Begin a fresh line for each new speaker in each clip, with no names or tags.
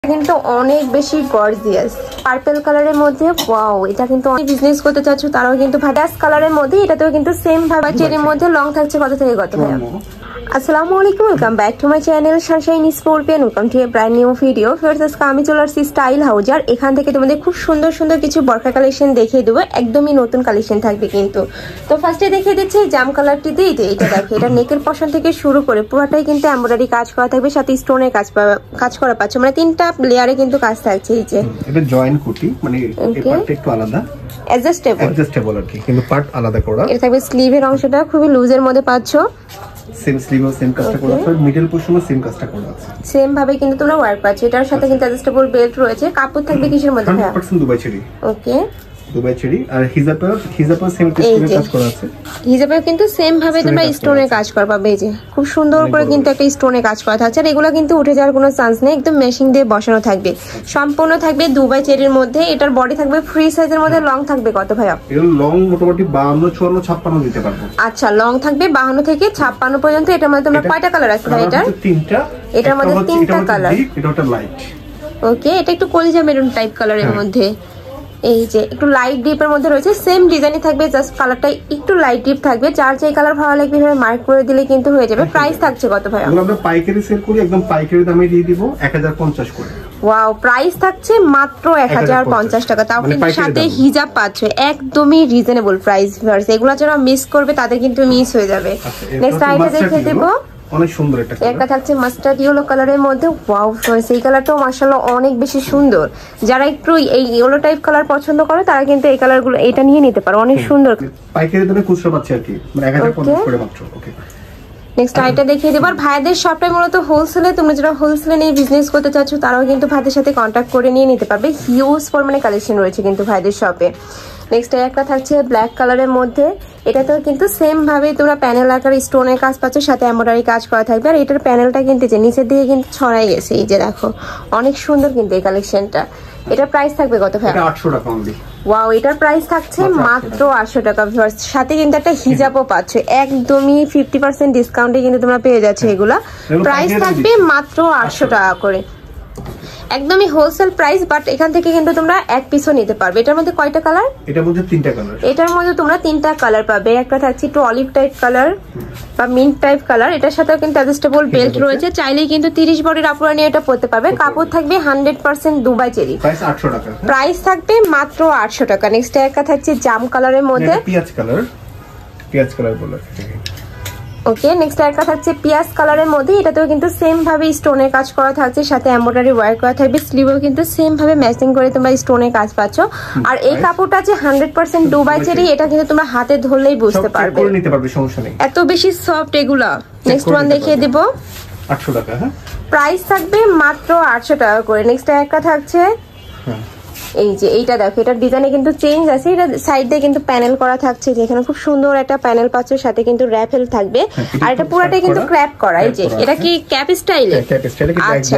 কিন্তু অনেক বেশি গর্জিয়াস পার্পল কালারের মধ্যে। ওয়াও, এটা কিন্তু অনেক বিজনেস করতে চাচ্ছ তারাও কিন্তু ভাটাস কালারের মধ্যে, এটাতেও কিন্তু সেম ভাবে চেরির মধ্যে লং থাকছে কত থেকে কত ভাইয়া? আসসালামু আলাইকুম, welcome back to my channel Sunshine scorpion. Welcome to A brand new video. First আজকে আমি চলে আসছি স্টাইল হাউজ, আর এখান থেকে তোমাদের খুব সুন্দর সুন্দর কিছু বরখা কালেকশন দেখিয়ে দেবো, একদমই নতুন কালেকশন থাকবে কিন্তু। তো ফার্স্টে দেখিয়ে দিচ্ছি জাম কালারটি দিয়ে, এটা দেখো, এটা নেকের পশন থেকে শুরু করে পুরোটাই কিন্তু এমব্রয়ডারি কাজ করা থাকবে, সাথে স্টোনের কাজ করা পাচ্ছ, মানে 3টা লেয়ারে কিন্তু কাজ থাকছে। এই যে
এটা জয়েন্ট কুটি, মানে এই পার্টটা একটু আলাদা, অ্যাডজাস্টেবল আর কি, কিন্তু পার্ট আলাদা করা।
এটা থাকবে স্লিভের অংশটা খুবই লুজের মধ্যে পাচ্ছ,
সেম স্লিভ ও সেম কাজটা করা আছে, মিডল পোরশনও সেম কাজটা করা আছে,
সেম ভাবে কিন্তু তোমরা ওয়ার্ক পাচ্ছ। এটার সাথে কিন্তু অ্যাডজাস্টেবল বেল্ট রয়েছে। কাপড় থাকবে কিসের মধ্যে?
100% দুবাই চেরি।
ওকে,
দুবাই চেরি। আর হিজাবের সেম স্টোনের কাজ করা আছে।
হিজাবে কিন্তু সেম ভাবে তোমরা স্টোনের কাজ করা পাবে। এই যে খুব সুন্দর করে কিন্তু একটা স্টোনের কাজ করা থাকছে, আর এগুলো কিন্তু উঠে যাওয়ার কোনো চান্স নেই, একদম মেশিং দিয়ে বসানো থাকবে। সম্পূর্ণ থাকবে দুবাই চেরির মধ্যে। এটার বডি থাকবে ফ্রি সাইজের মধ্যে। লং থাকবে কত ভাইয়া?
এর লং মোটামুটি 52, 54, 56 দিতে পারবো।
আচ্ছা, লং থাকবে 52 থেকে 56 পর্যন্ত। এটার মধ্যে তোমরা কয়টা কালার আছে ভাই? এটার
3টা।
এটার মধ্যে 3টা কালার।
এটা একটা লাইট।
ওকে, এটা একটু কলিজা মেরুন টাইপ কালারের মধ্যে। এই যে একটু লাইট ডিপের মধ্যে রয়েছে, সেম ডিজাইনই থাকবে, জাস্ট কালারটা একটু লাইট ডিপ থাকবে। যার যে কালার ভালো লাগবে এভাবে মার্ক করে দিলে কিন্তু হয়ে যাবে। প্রাইস থাকছে কত ভাই?
আমরা পাইকারি সেল করি, একদম পাইকারি দামে দিয়ে দিব 1050 করে।
ওয়াও, প্রাইস থাকছে মাত্র 1050 টাকা, তাও কিন্তু সাথে হিজাব পাচ্ছ, একদমই রিজনেবল প্রাইস। এগুলো যারা মিস করবে তাদের কিন্তু মিস হয়ে যাবে। নেক্সট আইটা দেখে দেব,
অনেক সুন্দর
একটা থাকছে মাস্টার্ড ইয়েলো কালারের মধ্যে। ওয়াও, সেই কালারটাও মাশাআল্লাহ অনেক বেশি সুন্দর। যারা একটু এই ইয়েলো টাইপ কালার পছন্দ করে তারা কিন্তু এই কালারগুলো এটা নিয়ে নিতে পারো, অনেক সুন্দর।
পাইকারি দামে খুচরা পাচ্ছে আর কি, মানে 1050 করে মাত্র। ওকে,
নেক্সট আইটা দেখিয়ে দেব। আর ভাইদের সবটাই মূলত হোলসেলে, তোমরা যারা হোলসেলে নিয়ে বিজনেস করতে চাচ্ছ তারাও কিন্তু ভাইদের সাথে কন্ট্যাক্ট করে নিয়ে নিতে পারবে। হিউজ পরিমাণে কালেকশন রয়েছে কিন্তু ভাইদের শপে। নেক্সট একটা থাকছে ব্ল্যাক কালারের মধ্যে। এটাতেও কিন্তু সেম ভাবে তোমরা প্যানেল আকার স্টোনের কাজ পাচ্ছ, সাথে এমব্রয়ডারি কাজ করা থাকবে। আর এটার প্যানেলটা কিন্তু যে নিচের দিকে কিন্তু ছড়াই গেছে, এই যে দেখো, অনেক সুন্দর কিন্তু এই কালেকশনটা। এটার প্রাইস থাকবে কত ভাই?
এটা 800 টাকা অনলি।
ওয়াও, এটার প্রাইস থাকছে মাত্র 800 টাকা। সাথে কিন্তু একটা হিজাবও পাচ্ছ, একদমই 50% ডিসকাউন্টে কিন্তু তোমরা পেয়ে যাচ্ছে এগুলা। প্রাইস থাকবে মাত্র 800 টাকা করে, একদমই হোলসেল প্রাইস। বাট এখান থেকে কিন্তু তোমরা এক পিসও নিতে পারবে। এটার মধ্যে কয়টা কালার?
এটার মধ্যে 3টা কালার।
এটার মধ্যে তোমরা 3টা কালার পাবে। একটা থাকছে একটু অলিভ টাইপ কালার বা মিন্ট টাইপ কালার। এটার সাথেও কিন্তু অ্যাডজাস্টেবল বেল্ট রয়েছে, চাইলেই কিন্তু 30 বডির আপুরা নিয়ে এটা পরতে পারবে। কাপড় থাকবে 100% দুবাই চেরি।
প্রাইস 800 টাকা।
প্রাইস থাকবে মাত্র 800 টাকা। নেক্সট একটা থাকছে জাম কালারের মধ্যে,
পেঁয়াজ কালার বলে।
ওকে, নেক্সট একটা থাকছে পিয়াজ কালারের মধ্যে। এটাতেও কিন্তু সেম ভাবে স্টোনের কাজ করা থাকছে, সাথে এমব্রয়ডারি ওয়ার্ক করা থাকবে। স্লিভেও কিন্তু সেম ভাবে ম্যাচিং করে তোমরা স্টোনের কাজ পাচ্ছ। আর এই কাপড়টা যে 100% দুবাই চেরি, এটা কিন্তু তোমরা হাতে ধরলেই বুঝতে পারবে,
নিতে পারবে, সমস্যা নেই,
এত বেশি সফট এগুলা। নেক্সট ওয়ান দেখিয়ে দিব,
800 টাকা। হ্যাঁ,
প্রাইস থাকবে মাত্র 800 টাকা করে। নেক্সট একটা থাকছে এই যে, এইটা দেখো, এটার ডিজাইনে কিন্তু চেঞ্জ আছে। এটা সাইড দিয়ে কিন্তু প্যানেল করা থাকছে, যেখানে খুব সুন্দর একটা প্যানেল পাচ্ছ, সাথে কিন্তু র্যাফেল থাকবে। আর এটা পুরোটাই কিন্তু ক্র্যাপ করা। এই যে এটা কি ক্যাপ স্টাইলে? আচ্ছা,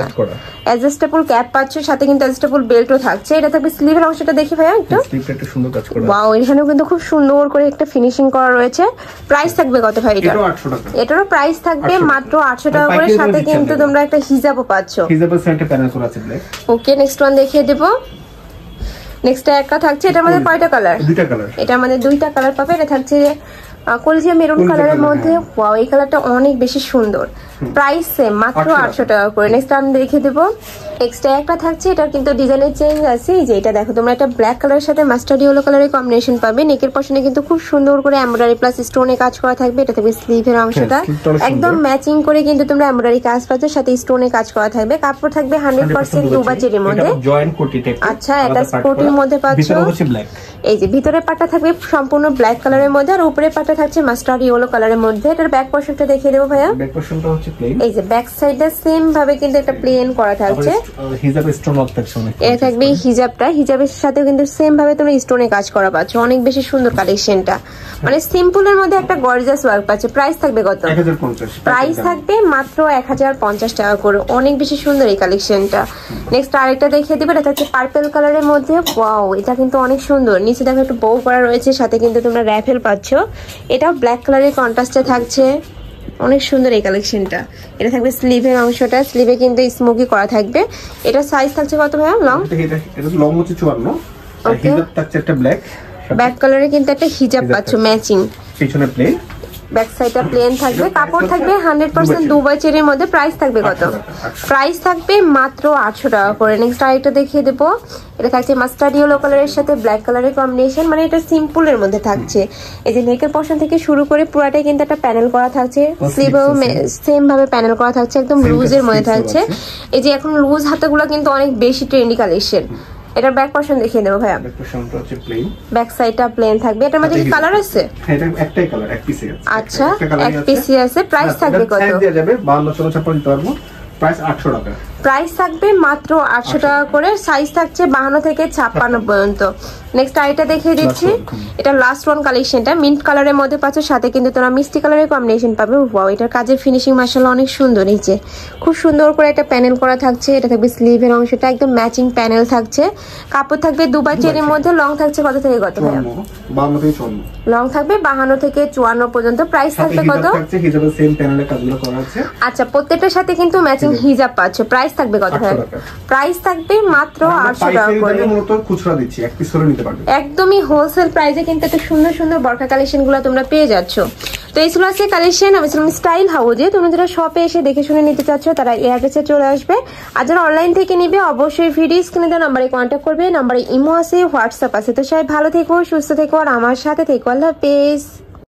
অ্যাডজাস্টেবল ক্যাপ পাচ্ছ, সাথে কিন্তু অ্যাডজাস্টেবল বেল্টও থাকছে। এটা থাকবে স্লিভের অংশটা দেখি ভাইয়া একটু।
স্লিভটা একটু সুন্দর কাজ করা।
ওয়াও, এখানেও কিন্তু খুব সুন্দর করে একটা ফিনিশিং করা রয়েছে। প্রাইস থাকবে কত ভাই? এটা
800 টাকা।
এটারও প্রাইস থাকবে মাত্র 800 টাকা করে, সাথে কিন্তু তোমরা একটা হিজাবও পাচ্ছ।
হিজাবের সাথে প্যানেল করা আছে ব্ল্যাক।
ওকে, নেক্সট ওয়ান দেখিয়ে দেব। নেক্সট একটা থাকছে, এটার মধ্যে কয়টা কালার?
2টা কালার।
এটার মধ্যে 2টা কালার পাবে। এটা থাকছে কলজিয়া মেরুন কালারের মধ্যে। ওয়াও, এই কালারটা অনেক বেশি সুন্দর। প্রাইস সেম, মাত্র 800 টাকা করে। নেক্সট আমি দেখে দেবো। এক্সট্রা একটা থাকছে, এটার কিন্তু ডিজাইনের চেঞ্জ আছে। এই যে এটা দেখো, তোমরা একটা ব্ল্যাক কালারের সাথে মাস্টার্ড ইয়েলো কালারের কম্বিনেশন পাবে। নেকের পশনে কিন্তু খুব সুন্দর করে এমব্রয়ডারি প্লাস স্টোনে কাজ করা থাকবে। এটা থাকবে স্লিভের অংশটা একদম ম্যাচিং করে কিন্তু তোমরা এমব্রয়ডারি কাজ পাচ্ছ, সাথে স্টোনে কাজ করা থাকবে। কাপড় থাকবে 100% দুবাই চেরির মধ্যে।
জয়েন্ট কোটি টাইপ।
আচ্ছা, এটা কোটির মধ্যে পাচ্ছ।
ভিতরে হচ্ছে ব্ল্যাক।
এই যে ভিতরের পাটটা থাকবে সম্পূর্ণ ব্ল্যাক কালারের মধ্যে, আর উপরের পাটটা থাকছে মাস্টার্ড ইয়েলো কালারের মধ্যে। এটার ব্যাক পোরশনটা দেখিয়ে দেবো ভাইয়া।
ব্যাক পোরশনটা হচ্ছে প্লেন।
এই যে ব্যাক সাইডটা সেম ভাবে কিন্তু একটা প্লেন করা থাকছে।
হিজাব স্টোন ওয়ার্ক থাকছে অনেক।
এটা থাকবে হিজাবটা, হিজাবের সাথে কিন্তু সেম ভাবে তোমরা স্টোনে কাজ করা পাচ্ছ। অনেক বেশি সুন্দর কালেকশনটা, মানে সিম্পলের মধ্যে একটা গর্জিয়াস ওয়ার্ক পাচ্ছে। প্রাইস থাকবে কত?
1050।
প্রাইস থাকবে মাত্র 1050 টাকা করে। অনেক বেশি সুন্দর এই কালেকশনটা। নেক্সট আরেকটা দেখিয়ে দিবে, এটা হচ্ছে পার্পল কালারের মধ্যে। ওয়াও, এটা কিন্তু অনেক সুন্দর। নিচে দেখো একটু বউ করা রয়েছে, সাথে কিন্তু তোমরা র্যাফেল পাচ্ছ। এটাও ব্ল্যাক কালারের কন্ট্রাস্টে থাকছে, অনেক সুন্দর এই কালেকশনটা। এটা থাকবে স্লিভের অংশটা, স্লিভে কিন্তু স্মোকি করা থাকবে। এটা সাইজ থাকছে কত ভাইয়া? লং
এটা লং হচ্ছে 54, আর হিজাব থাকছে একটা ব্ল্যাক
কালারে কিন্তু একটা হিজাব পাচ্ছ ম্যাচিং,
পিছনে প্লেন,
ব্যাক সাইডটা প্লেন থাকবে, কাপড় থাকবে 100% দুবাই চেরির মধ্যে। প্রাইস থাকবে কত? প্রাইস থাকবে মাত্র 800 টাকা করে। নেক্সট আরেকটা দেখিয়ে দেবো, এটা থাকছে মাস্টার্ড ইয়েলো কালারের সাথে ব্ল্যাক কালারের কম্বিনেশন, মানে এটা সিম্পলের মধ্যে থাকছে। এই যে নেকের পোরশন থেকে শুরু করে পুরাটাই কিন্তু একটা প্যানেল করা থাকছে, স্লিভেও সেম ভাবে প্যানেল করা থাকছে, একদম লুজের মধ্যে থাকছে। এই যে এখন লুজ হাতাগুলো কিন্তু অনেক বেশি ট্রেন্ডি কালেকশন। এটার ব্যাক পোরশন দেখিয়ে দেবো ভাইয়া।
ব্যাক পোরশনটা হচ্ছে প্লেন,
ব্যাক সাইডটা প্লেন থাকবে। এটার মধ্যে কি কালার আছে?
এটা একটাই কালার, এক পিসই আছে।
আচ্ছা, এক পিসই আছে। প্রাইস থাকবে কত?
সাইজ দেয়া যাবে 52 54 দিতে পারবো। প্রাইস 800 টাকা।
প্রাইস থাকবে মাত্র 800 টাকা করে। সাইজ থাকছে 52 থেকে 56 পর্যন্ত। নেক্সট আইটা দেখিয়ে দিচ্ছি, এটা লাস্ট ওয়ান কালেকশনটা মিন্ট কালারের মধ্যে পাচ্ছ, সাথে কিন্তু তোমরা মিষ্টি কালারের কম্বিনেশন পাবে। ওয়াও, এটার কাজের ফিনিশিং মাশাআল্লাহ অনেক সুন্দর। নিচে খুব সুন্দর করে একটা প্যানেল করা থাকছে। এটা থাকবে স্লিভের অংশটা, একদম ম্যাচিং প্যানেল থাকছে। কাপড় থাকবে দুবাই চেরির মধ্যে। লং থাকছে কত থেকে কত?
52 থেকে 54।
লং থাকবে 52 থেকে 54 পর্যন্ত। প্রাইস থাকবে কত?
হিজাবের সেম প্যানেলের কাজগুলো করা আছে।
আচ্ছা, প্রত্যেকটার সাথে কিন্তু ম্যাচিং হিজাব পাচ্ছ। প্রাইস থাকবে কত? প্রাইস থাকবে মাত্র 800 টাকা করে।
মূলত খুচরা দিচ্ছি, এক পিস করে নিতে পারবে।
একদমই হোলসেল প্রাইসে কিন্তু এত সুন্দর সুন্দর বরকা কালেকশনগুলো তোমরা পেয়ে যাচ্ছ। তো এই ছিল আজকে কালেকশন। আমি ছিলাম স্টাইল হাউজে। তোমরা যারা শপে এসে দেখে শুনে নিতে চাচ্ছ তারা এই অ্যাড্রেসে চলে আসবে, আর যারা অনলাইন থেকে নিবে অবশ্যই ভিডিও স্ক্রিনে দেওয়া নাম্বারে কন্ট্যাক্ট করবে। নাম্বারে ইমো আছে, হোয়াটসঅ্যাপ আছে। তো সবাই ভালো থেকো, সুস্থ থেকো, আর আমার সাথে থেকো। আল্লাহ হাফেজ।